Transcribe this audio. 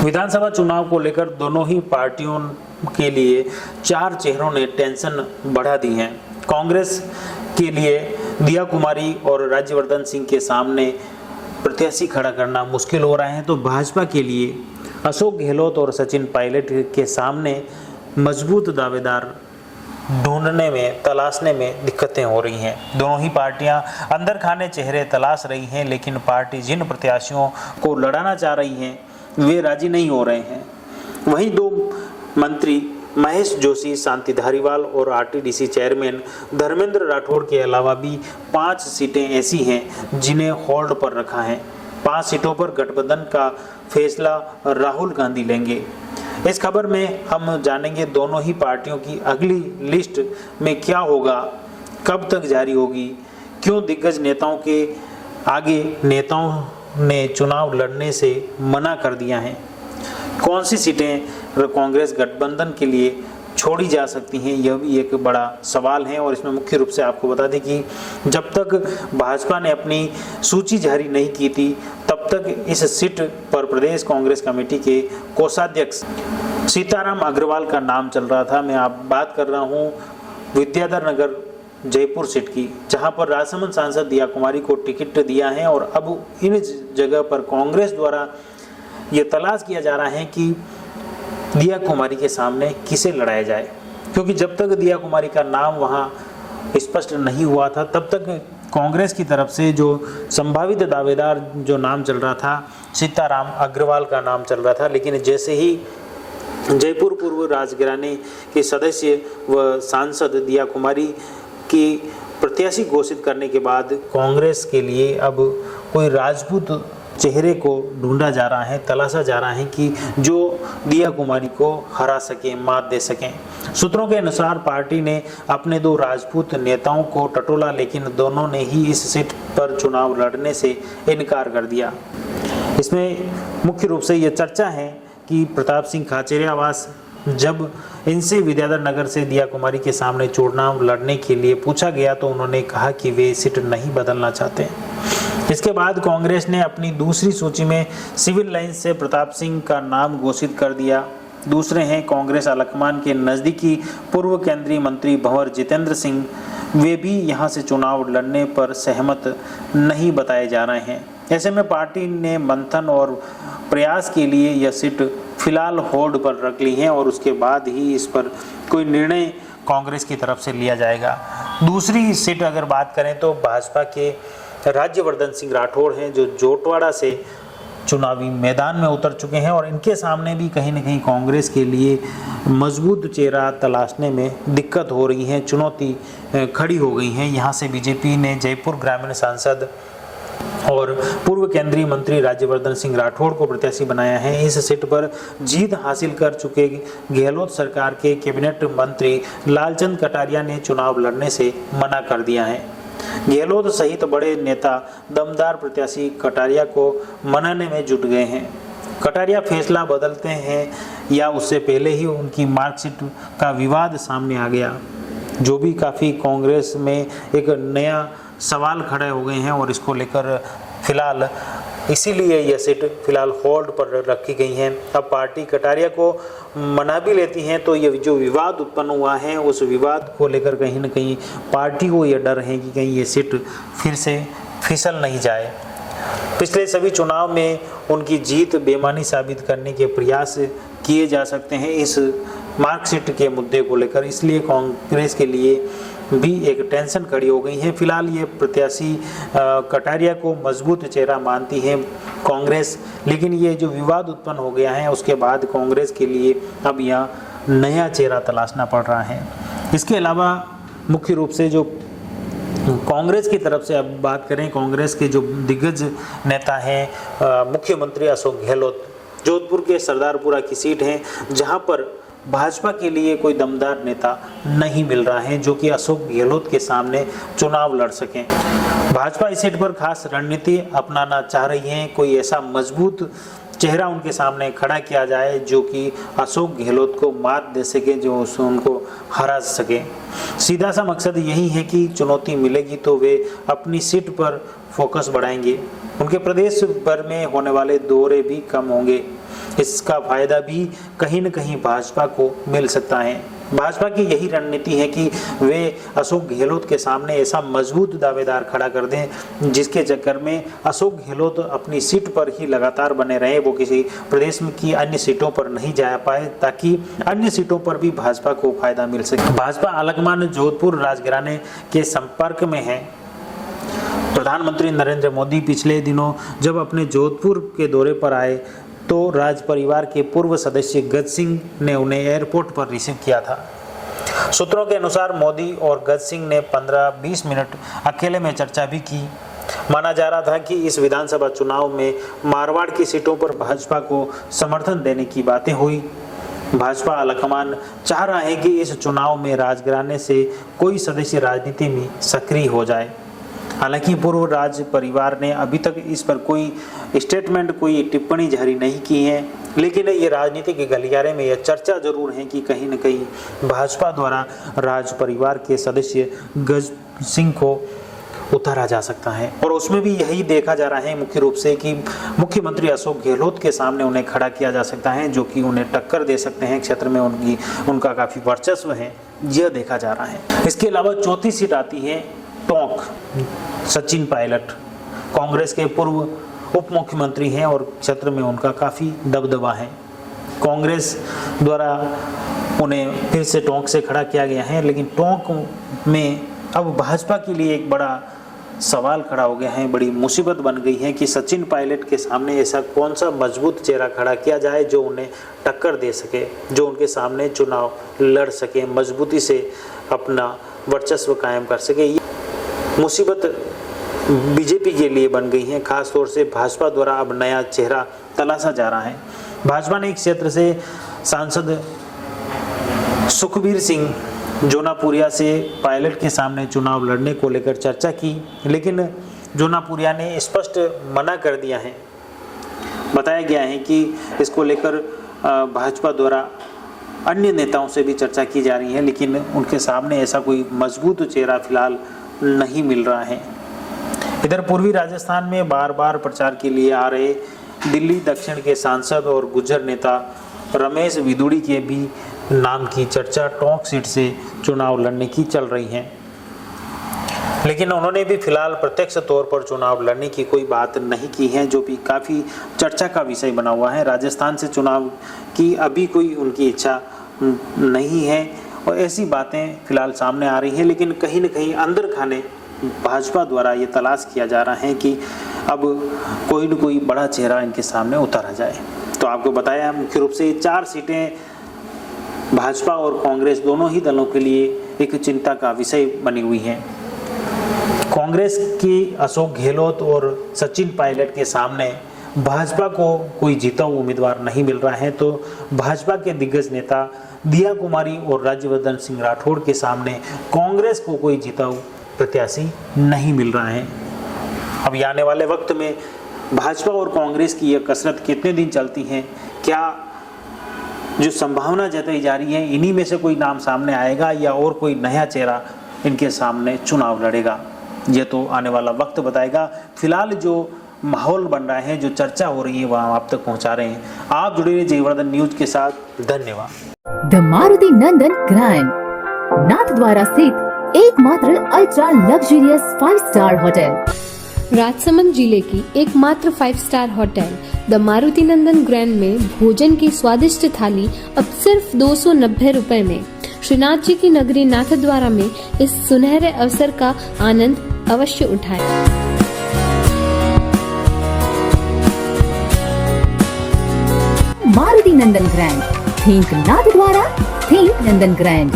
विधानसभा चुनाव को लेकर दोनों ही पार्टियों के लिए चार चेहरों ने टेंशन बढ़ा दी है। कांग्रेस के लिए दिया कुमारी और राज्यवर्धन सिंह के सामने प्रत्याशी खड़ा करना मुश्किल हो रहा है, तो भाजपा के लिए अशोक गहलोत और सचिन पायलट के सामने मजबूत दावेदार ढूंढने में तलाशने में दिक्कतें हो रही हैं। दोनों ही पार्टियां अंदर खाने चेहरे तलाश रही हैं, लेकिन पार्टी जिन प्रत्याशियों को लड़ाना चाह रही हैं वे राजी नहीं हो रहे हैं। वहीं दो मंत्री महेश जोशी, शांति धारीवाल और आरटीडीसी चेयरमैन धर्मेंद्र राठौड़ के अलावा भी 5 सीटें ऐसी हैं जिन्हें होल्ड पर रखा है। 5 सीटों पर गठबंधन का फैसला राहुल गांधी लेंगे। इस खबर में हम जानेंगे दोनों ही पार्टियों की अगली लिस्ट में क्या होगा, कब तक जारी होगी, क्यों दिग्गज नेताओं के आगे नेताओं ने चुनाव लड़ने से मना कर दिया है, कौन सी सीटें कांग्रेस गठबंधन के लिए छोड़ी जा सकती हैं, यह भी एक बड़ा सवाल है। और इसमें मुख्य रूप से आपको बता दें कि जब तक भाजपा ने अपनी सूची जारी नहीं की थी तब तक इस सीट पर प्रदेश कांग्रेस कमेटी के कोषाध्यक्ष सीताराम अग्रवाल का नाम चल रहा था। मैं आप बात कर रहा हूँ विद्याधर नगर जयपुर सीट की, जहां पर राजसमंद सांसद दिया कुमारी को टिकट दिया है। और अब इन जगह पर कांग्रेस द्वारा ये तलाश किया जा रहा है कि दिया कुमारी के सामने किसे लड़ाया जाए, क्योंकि जब तक दिया कुमारी का नाम वहां स्पष्ट नहीं हुआ था तब तक कांग्रेस की तरफ से जो संभावित दावेदार जो नाम चल रहा था सीताराम अग्रवाल का नाम चल रहा था। लेकिन जैसे ही जयपुर पूर्व राजघराने के सदस्य व सांसद दिया कुमारी की प्रत्याशी घोषित करने के बाद कांग्रेस के लिए अब कोई राजपूत चेहरे को ढूंढा जा रहा है, तलाशा जा रहा है कि जो दिया कुमारी को हरा सके, मात दे सकें। सूत्रों के अनुसार पार्टी ने अपने 2 राजपूत नेताओं को टटोला, लेकिन दोनों ने ही इस सीट पर चुनाव लड़ने से इनकार कर दिया। इसमें मुख्य रूप से यह चर्चा है कि प्रताप सिंह खाचरियावास जब इनसे विद्याधर नगर से दिया कुमारी के सामने चुनाव लड़ने के लिए पूछा गया तो उन्होंने कहा कि वे सीट नहीं बदलना चाहते। इसके बाद कांग्रेस ने अपनी दूसरी सूची में सिविल लाइन से प्रताप सिंह का नाम घोषित कर दिया। दूसरे हैं कांग्रेस अलकमान के नज़दीकी पूर्व केंद्रीय मंत्री भंवर जितेंद्र सिंह, वे भी यहां से चुनाव लड़ने पर सहमत नहीं बताए जा रहे हैं। ऐसे में पार्टी ने मंथन और प्रयास के लिए यह सीट फिलहाल होल्ड पर रख ली है और उसके बाद ही इस पर कोई निर्णय कांग्रेस की तरफ से लिया जाएगा। दूसरी सीट अगर बात करें तो भाजपा के राज्यवर्धन सिंह राठौड़ हैं, जो जोटवाड़ा से चुनावी मैदान में उतर चुके हैं और इनके सामने भी कहीं न कहीं कांग्रेस के लिए मजबूत चेहरा तलाशने में दिक्कत हो रही है, चुनौती खड़ी हो गई है। यहाँ से बीजेपी ने जयपुर ग्रामीण सांसद और पूर्व केंद्रीय मंत्री राज्यवर्धन सिंह राठौड़ को प्रत्याशी बनाया है। इस सीट पर जीत हासिल कर चुके गहलोत सरकार के कैबिनेट मंत्री लालचंद कटारिया ने चुनाव लड़ने से मना कर दिया है। गहलोत सहित बड़े नेता दमदार प्रत्याशी कटारिया को मनाने में जुट गए हैं। कटारिया फैसला बदलते हैं या उससे पहले ही उनकी मार्कशीट का विवाद सामने आ गया, जो भी काफ़ी कांग्रेस में एक नया सवाल खड़े हो गए हैं और इसको लेकर फिलहाल इसीलिए यह सीट फिलहाल होल्ड पर रखी गई है। अब पार्टी कटारिया को मना भी लेती हैं तो ये जो विवाद उत्पन्न हुआ है उस विवाद को लेकर कहीं न कहीं पार्टी को यह डर है कि कहीं ये सीट फिर से फिसल नहीं जाए। पिछले सभी चुनाव में उनकी जीत बेमानी साबित करने के प्रयास किए जा सकते हैं इस मार्कशीट के मुद्दे को लेकर, इसलिए कांग्रेस के लिए भी एक टेंशन खड़ी हो गई है। फिलहाल ये प्रत्याशी कटारिया को मजबूत चेहरा मानती है कांग्रेस, लेकिन ये जो विवाद उत्पन्न हो गया है उसके बाद कांग्रेस के लिए अब यहाँ नया चेहरा तलाशना पड़ रहा है। इसके अलावा मुख्य रूप से जो कांग्रेस की तरफ से अब बात करें, कांग्रेस के जो दिग्गज नेता हैं मुख्यमंत्री अशोक गहलोत, जोधपुर के सरदारपुरा की सीट है जहाँ पर भाजपा के लिए कोई दमदार नेता नहीं मिल रहा है जो कि अशोक गहलोत के सामने चुनाव लड़ सकें। भाजपा इस सीट पर खास रणनीति अपनाना चाह रही है, कोई ऐसा मजबूत चेहरा उनके सामने खड़ा किया जाए जो कि अशोक गहलोत को मात दे सके, जो उनको हरा सके। सीधा सा मकसद यही है कि चुनौती मिलेगी तो वे अपनी सीट पर फोकस बढ़ाएंगे, उनके प्रदेश भर में होने वाले दौरे भी कम होंगे। इसका फायदा भी कहीं न कहीं भाजपा को मिल सकता है। भाजपा की यही रणनीति है कि वे अशोक गहलोत के सामने ऐसा मजबूत दावेदार खड़ा कर दें जिसके चक्कर में अशोक गहलोत अपनी सीट पर ही लगातार बने रहे, वो किसी प्रदेश की अन्य सीटों पर नहीं जा पाए, ताकि अन्य सीटों पर भी भाजपा को फायदा मिल सके। भाजपा आलकमान जोधपुर राजघराने के संपर्क में है। प्रधानमंत्री नरेंद्र मोदी पिछले दिनों जब अपने जोधपुर के दौरे पर आए तो राज परिवार के पूर्व सदस्य गज सिंह ने उन्हें एयरपोर्ट पर रिसीव किया था। सूत्रों के अनुसार मोदी और गज सिंह ने 15-20 मिनट अकेले में चर्चा भी की। माना जा रहा था कि इस विधानसभा चुनाव में मारवाड़ की सीटों पर भाजपा को समर्थन देने की बातें हुई। भाजपा आलाकमान चाह रहा है कि इस चुनाव में राजघराने से कोई सदस्य राजनीति में सक्रिय हो जाए। हालांकि पूर्व राज परिवार ने अभी तक इस पर कोई स्टेटमेंट, कोई टिप्पणी जारी नहीं की है, लेकिन ये राजनीति के गलियारे में यह चर्चा जरूर है कि कहीं न कहीं भाजपा द्वारा राज परिवार के सदस्य गज सिंह को उतारा जा सकता है। और उसमें भी यही देखा जा रहा है मुख्य रूप से कि मुख्यमंत्री अशोक गहलोत के सामने उन्हें खड़ा किया जा सकता है, जो कि उन्हें टक्कर दे सकते हैं। क्षेत्र में उनका काफ़ी वर्चस्व है, यह देखा जा रहा है। इसके अलावा चौथी सीट आती है टोंक। सचिन पायलट कांग्रेस के पूर्व उप मुख्यमंत्री हैं और क्षेत्र में उनका काफ़ी दबदबा है। कांग्रेस द्वारा उन्हें फिर से टोंक से खड़ा किया गया है, लेकिन टोंक में अब भाजपा के लिए एक बड़ा सवाल खड़ा हो गया है, बड़ी मुसीबत बन गई है कि सचिन पायलट के सामने ऐसा कौन सा मजबूत चेहरा खड़ा किया जाए जो उन्हें टक्कर दे सके, जो उनके सामने चुनाव लड़ सके, मजबूती से अपना वर्चस्व कायम कर सके। ये मुसीबत बीजेपी के लिए बन गई है। खास तौर से भाजपा द्वारा अब नया चेहरा तलाशा जा रहा है। भाजपा ने एक क्षेत्र से सांसद सुखबीर सिंह जोनापुरिया से पायलट के सामने चुनाव लड़ने को लेकर चर्चा की, लेकिन जोनापुरिया ने स्पष्ट मना कर दिया है। बताया गया है कि इसको लेकर भाजपा द्वारा अन्य नेताओं से भी चर्चा की जा रही है, लेकिन उनके सामने ऐसा कोई मजबूत चेहरा फिलहाल नहीं मिल रहा है। इधर पूर्वी राजस्थान में बार बार प्रचार के लिए आ रहे दिल्ली दक्षिण के सांसद और गुर्जर नेता रमेश विदुड़ी के भी नाम की चर्चा टोंक सीट से चुनाव लड़ने की चल रही है, लेकिन उन्होंने भी फिलहाल प्रत्यक्ष तौर पर चुनाव लड़ने की कोई बात नहीं की है, जो भी काफ़ी चर्चा का विषय बना हुआ है। राजस्थान से चुनाव की अभी कोई उनकी इच्छा नहीं है और ऐसी बातें फिलहाल सामने आ रही हैं, लेकिन कहीं न कहीं अंदर खाने भाजपा द्वारा ये तलाश किया जा रहा है कि अब कोई न कोई बड़ा चेहरा इनके सामने उतारा जाए। तो आपको बताया मुख्य रूप से 4 सीटें भाजपा और कांग्रेस दोनों ही दलों के लिए एक चिंता का विषय बनी हुई हैं। कांग्रेस की अशोक गहलोत और सचिन पायलट के सामने भाजपा को कोई जीता हुआ उम्मीदवार नहीं मिल रहा है, तो भाजपा के दिग्गज नेता दिया कुमारी और राज्यवर्धन सिंह राठौड़ के सामने कांग्रेस को कोई जीता हुआ प्रत्याशी नहीं मिल रहा है। अब आने वाले वक्त में भाजपा और कांग्रेस की यह कसरत कितने दिन चलती है, क्या जो संभावना जताई जा रही है इन्हीं में से कोई नाम सामने आएगा या और कोई नया चेहरा इनके सामने चुनाव लड़ेगा, ये तो आने वाला वक्त बताएगा। फिलहाल जो माहौल बन रहा है, जो चर्चा हो रही है, वह आप तक पहुंचा रहे हैं। आप जुड़े रहिए जयवर्धन न्यूज के साथ। धन्यवाद। The Maruti Nandan grand Nathdwara स्थित एकमात्र ultra luxurious 5 star hotel, Rajsamand जिले की एकमात्र 5 star hotel the Maruti Nandan grand में भोजन की स्वादिष्ट थाली अब सिर्फ 290 रुपए में। श्रीनाथ जी की नगरी नाथद्वारा में इस सुनहरे अवसर का आनंद अवश्य उठाएं। मारुति नंदन ग्रैंड, थिंक नाथद्वारा, थिंक नंदन ग्रैंड।